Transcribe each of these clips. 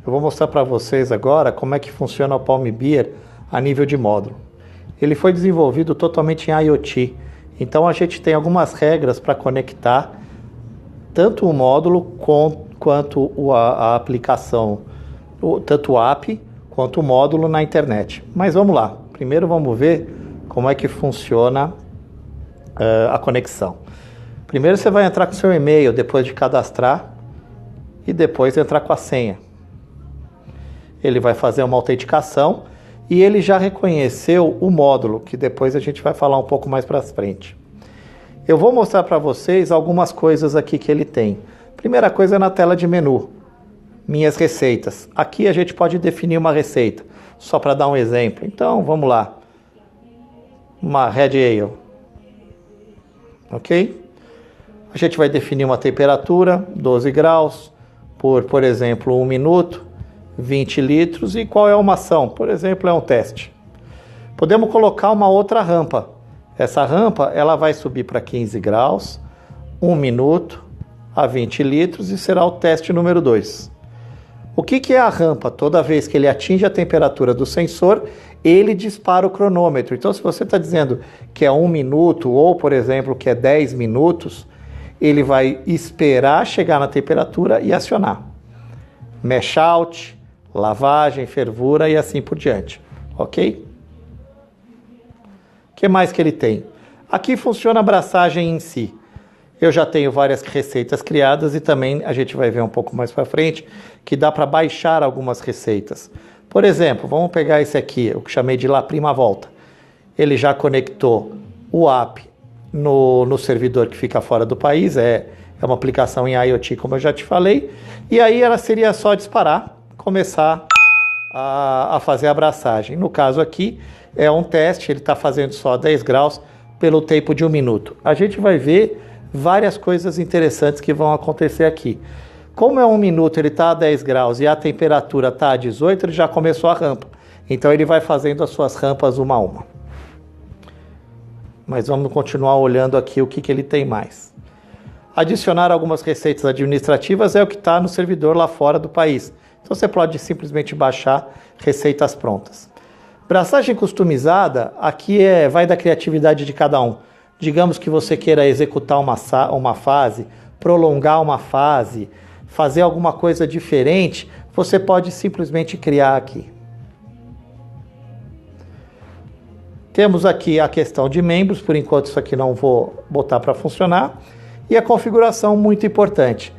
Eu vou mostrar para vocês agora como é que funciona o Palm Beer a nível de módulo. Ele foi desenvolvido totalmente em IoT, então a gente tem algumas regras para conectar tanto o módulo quanto a aplicação, tanto o app quanto o módulo na internet. Mas vamos lá, primeiro vamos ver como é que funciona a conexão. Primeiro você vai entrar com seu e-mail depois de cadastrar e depois entrar com a senha. Ele vai fazer uma autenticação e ele já reconheceu o módulo, que depois a gente vai falar um pouco mais para frente. Eu vou mostrar para vocês algumas coisas aqui que ele tem. Primeira coisa é na tela de menu, minhas receitas. Aqui a gente pode definir uma receita, só para dar um exemplo. Então vamos lá, uma Red Ale, ok? A gente vai definir uma temperatura, 12 graus, por exemplo, 1 minuto. 20 litros e qual é uma ação? Por exemplo, é um teste. Podemos colocar uma outra rampa. Essa rampa ela vai subir para 15 graus, 1 minuto, a 20 litros e será o teste número 2. O que é a rampa? Toda vez que ele atinge a temperatura do sensor, ele dispara o cronômetro. Então, se você está dizendo que é 1 minuto ou, por exemplo, que é 10 minutos, ele vai esperar chegar na temperatura e acionar. Mash out, lavagem, fervura e assim por diante, ok? O que mais que ele tem? Aqui funciona a abraçagem em si. Eu já tenho várias receitas criadas e também a gente vai ver um pouco mais para frente que dá para baixar algumas receitas. Por exemplo, vamos pegar esse aqui, o que chamei de La Prima Volta. Ele já conectou o app no servidor que fica fora do país, é uma aplicação em IoT, como eu já te falei, e aí ela seria só disparar, começar a fazer a abraçagem. No caso aqui, é um teste, ele está fazendo só 10 graus pelo tempo de 1 minuto. A gente vai ver várias coisas interessantes que vão acontecer aqui. Como é 1 minuto, ele está a 10 graus e a temperatura está a 18, ele já começou a rampa. Então ele vai fazendo as suas rampas uma a uma. Mas vamos continuar olhando aqui o que ele tem mais. Adicionar algumas receitas administrativas é o que está no servidor lá fora do país. Então você pode simplesmente baixar receitas prontas. Abraçagem customizada, aqui vai da criatividade de cada um. Digamos que você queira executar uma fase, prolongar uma fase, fazer alguma coisa diferente, você pode simplesmente criar aqui. Temos aqui a questão de membros, por enquanto isso aqui não vou botar para funcionar. E a configuração muito importante.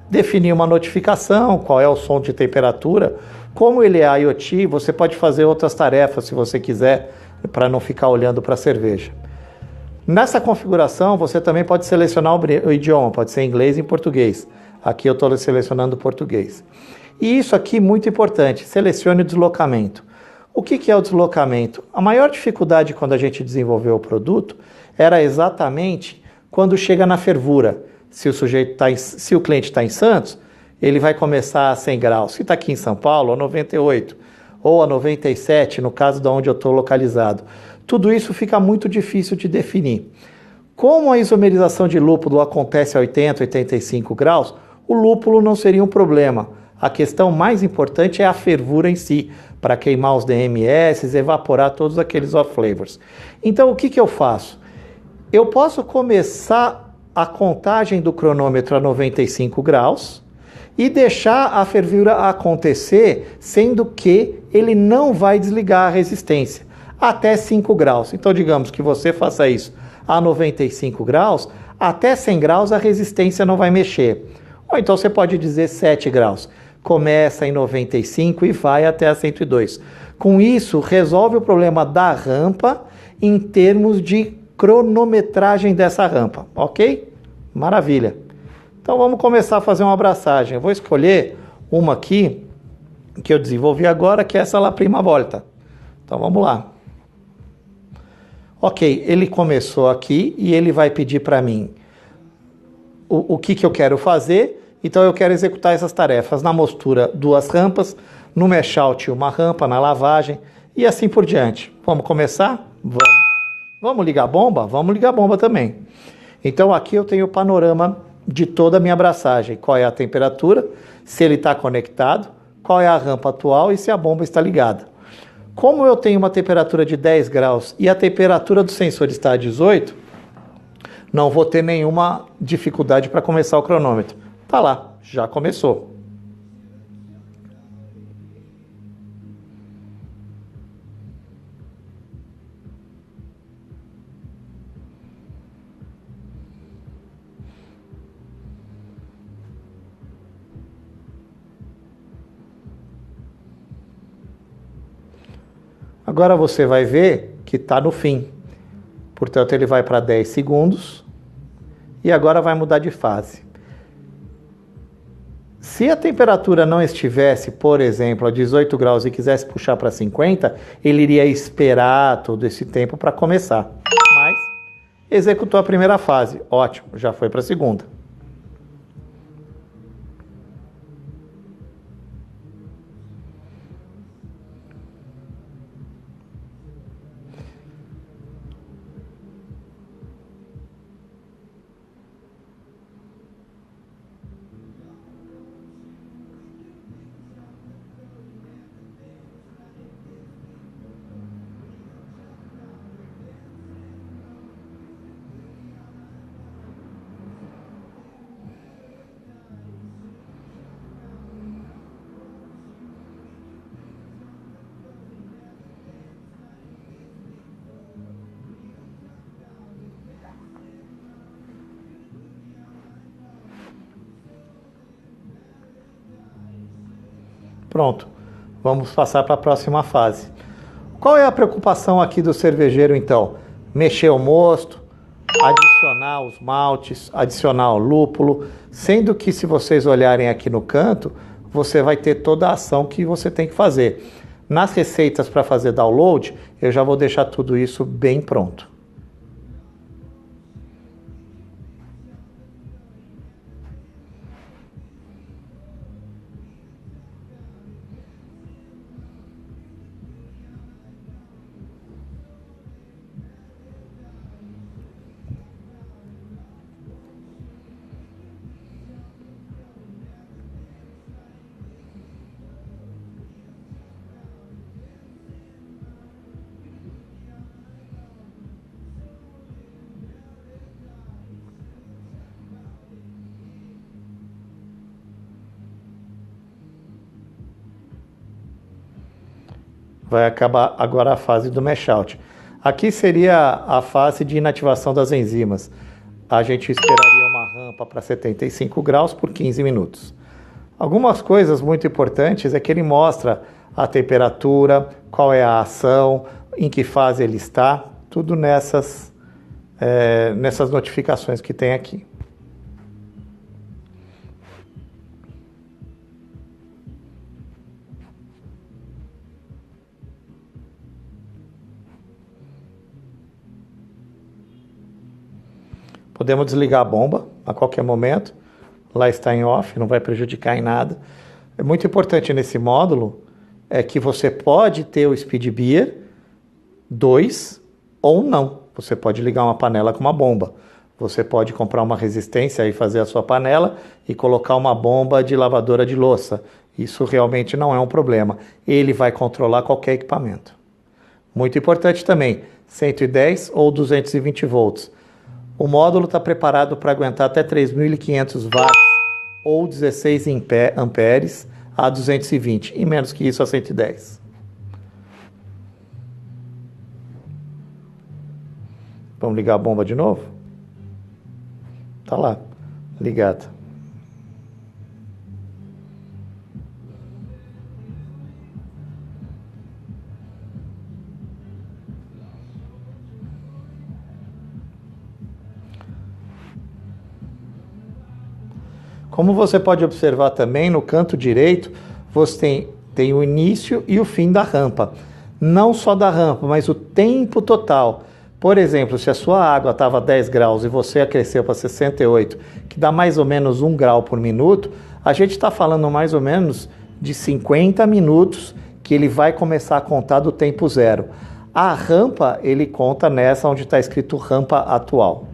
Definir uma notificação, qual é o som de temperatura. Como ele é IoT, você pode fazer outras tarefas se você quiser, para não ficar olhando para a cerveja. Nessa configuração, você também pode selecionar o idioma, pode ser inglês e em português. Aqui eu estou selecionando português. E isso aqui, muito importante, selecione o deslocamento. O que é o deslocamento? A maior dificuldade quando a gente desenvolveu o produto era exatamente quando chega na fervura. Se o cliente está em Santos, ele vai começar a 100 graus. Se está aqui em São Paulo, a 98 ou a 97, no caso de onde eu estou localizado. Tudo isso fica muito difícil de definir. Como a isomerização de lúpulo acontece a 80, 85 graus, o lúpulo não seria um problema. A questão mais importante é a fervura em si, para queimar os DMS, evaporar todos aqueles off-flavors. Então, o que eu faço? Eu posso começar a contagem do cronômetro a 95 graus e deixar a fervura acontecer, sendo que ele não vai desligar a resistência até 5 graus. Então, digamos que você faça isso a 95 graus, até 100 graus a resistência não vai mexer. Ou então você pode dizer 7 graus. Começa em 95 e vai até a 102. Com isso, resolve o problema da rampa em termos de cronometragem dessa rampa, ok? Maravilha. Então vamos começar a fazer uma abraçagem. Eu vou escolher uma aqui que eu desenvolvi agora, que é essa La Prima Volta. Então vamos lá. Ok, ele começou aqui e ele vai pedir para mim o que eu quero fazer. Então eu quero executar essas tarefas na mostura 2 rampas, no mash out 1 rampa, na lavagem e assim por diante. Vamos começar? Vamos. Vamos ligar a bomba? Vamos ligar a bomba também. Então aqui eu tenho o panorama de toda a minha abraçagem. Qual é a temperatura, se ele está conectado, qual é a rampa atual e se a bomba está ligada. Como eu tenho uma temperatura de 10 graus e a temperatura do sensor está a 18, não vou ter nenhuma dificuldade para começar o cronômetro. Tá lá, já começou. Agora você vai ver que está no fim. Portanto, ele vai para 10 segundos e agora vai mudar de fase. Se a temperatura não estivesse, por exemplo, a 18 graus e quisesse puxar para 50, ele iria esperar todo esse tempo para começar. Mas executou a primeira fase. Ótimo, já foi para a segunda. Pronto, vamos passar para a próxima fase. Qual é a preocupação aqui do cervejeiro, então? Mexer o mosto, adicionar os maltes, adicionar o lúpulo, sendo que se vocês olharem aqui no canto, você vai ter toda a ação que você tem que fazer. Nas receitas para fazer download, eu já vou deixar tudo isso bem pronto. Vai acabar agora a fase do mash out. Aqui seria a fase de inativação das enzimas. A gente esperaria uma rampa para 75 graus por 15 minutos. Algumas coisas muito importantes é que ele mostra a temperatura, qual é a ação, em que fase ele está, tudo nessas notificações que tem aqui. Podemos desligar a bomba a qualquer momento. Lá está em off, não vai prejudicar em nada. É muito importante nesse módulo é que você pode ter o Speed Beer 2 ou não. Você pode ligar uma panela com uma bomba. Você pode comprar uma resistência e fazer a sua panela e colocar uma bomba de lavadora de louça. Isso realmente não é um problema. Ele vai controlar qualquer equipamento. Muito importante também, 110 ou 220 volts. O módulo está preparado para aguentar até 3.500 watts ou 16 amperes a 220 e menos que isso a 110. Vamos ligar a bomba de novo? Tá lá, ligada. Como você pode observar também, no canto direito, você tem o início e o fim da rampa. Não só da rampa, mas o tempo total. Por exemplo, se a sua água estava a 10 graus e você aqueceu para 68, que dá mais ou menos 1 grau por minuto, a gente está falando mais ou menos de 50 minutos que ele vai começar a contar do tempo zero. A rampa, ele conta nessa onde está escrito rampa atual.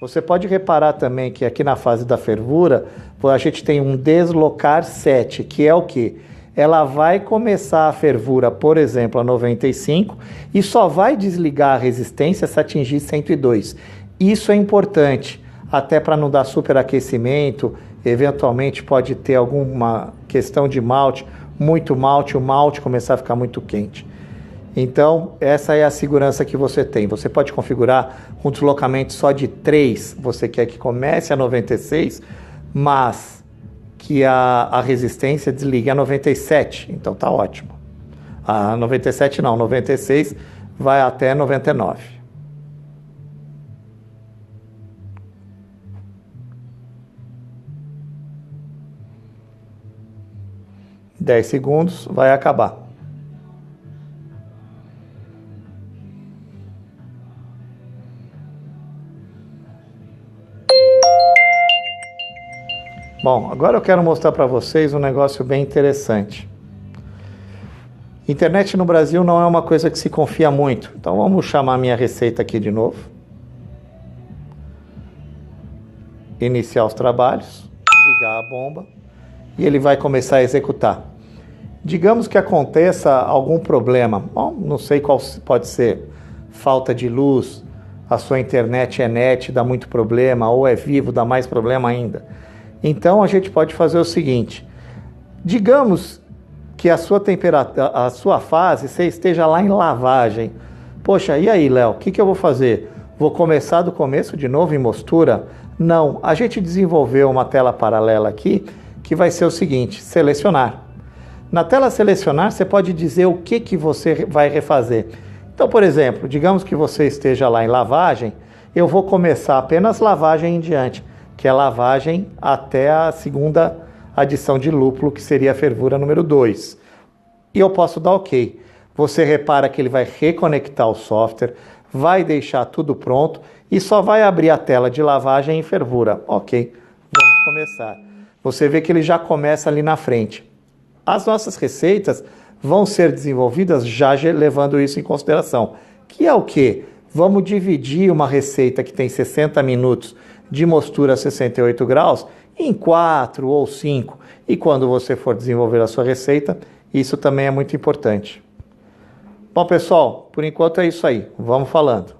Você pode reparar também que aqui na fase da fervura, a gente tem um deslocar 7, que é o quê? Ela vai começar a fervura, por exemplo, a 95 e só vai desligar a resistência se atingir 102. Isso é importante, até para não dar superaquecimento, eventualmente pode ter alguma questão de malte, muito malte, o malte começar a ficar muito quente. Então, essa é a segurança que você tem. Você pode configurar um deslocamento só de 3, você quer que comece a 96, mas que a resistência desligue a 97, então tá ótimo. A 97 não, 96 vai até 99. Dez segundos, vai acabar. Bom, agora eu quero mostrar para vocês um negócio bem interessante. Internet no Brasil não é uma coisa que se confia muito. Então vamos chamar minha receita aqui de novo. Iniciar os trabalhos, ligar a bomba e ele vai começar a executar. Digamos que aconteça algum problema, bom, não sei qual pode ser, falta de luz, a sua internet é net, dá muito problema, ou é vivo, dá mais problema ainda. Então a gente pode fazer o seguinte, digamos que a sua temperatura, a sua fase, você esteja lá em lavagem. Poxa, e aí, Léo, o que eu vou fazer? Vou começar do começo de novo em mostura? Não, a gente desenvolveu uma tela paralela aqui, que vai ser o seguinte, selecionar. Na tela selecionar, você pode dizer o que você vai refazer. Então, por exemplo, digamos que você esteja lá em lavagem, eu vou começar apenas lavagem em diante, que é lavagem até a segunda adição de lúpulo, que seria a fervura número 2. E eu posso dar OK. Você repara que ele vai reconectar o software, vai deixar tudo pronto e só vai abrir a tela de lavagem em fervura. OK, vamos começar. Você vê que ele já começa ali na frente. As nossas receitas vão ser desenvolvidas já levando isso em consideração. Que é o quê? Vamos dividir uma receita que tem 60 minutos de mostura a 68 graus em 4 ou 5. E quando você for desenvolver a sua receita, isso também é muito importante. Bom, pessoal, por enquanto é isso aí. Vamos falando.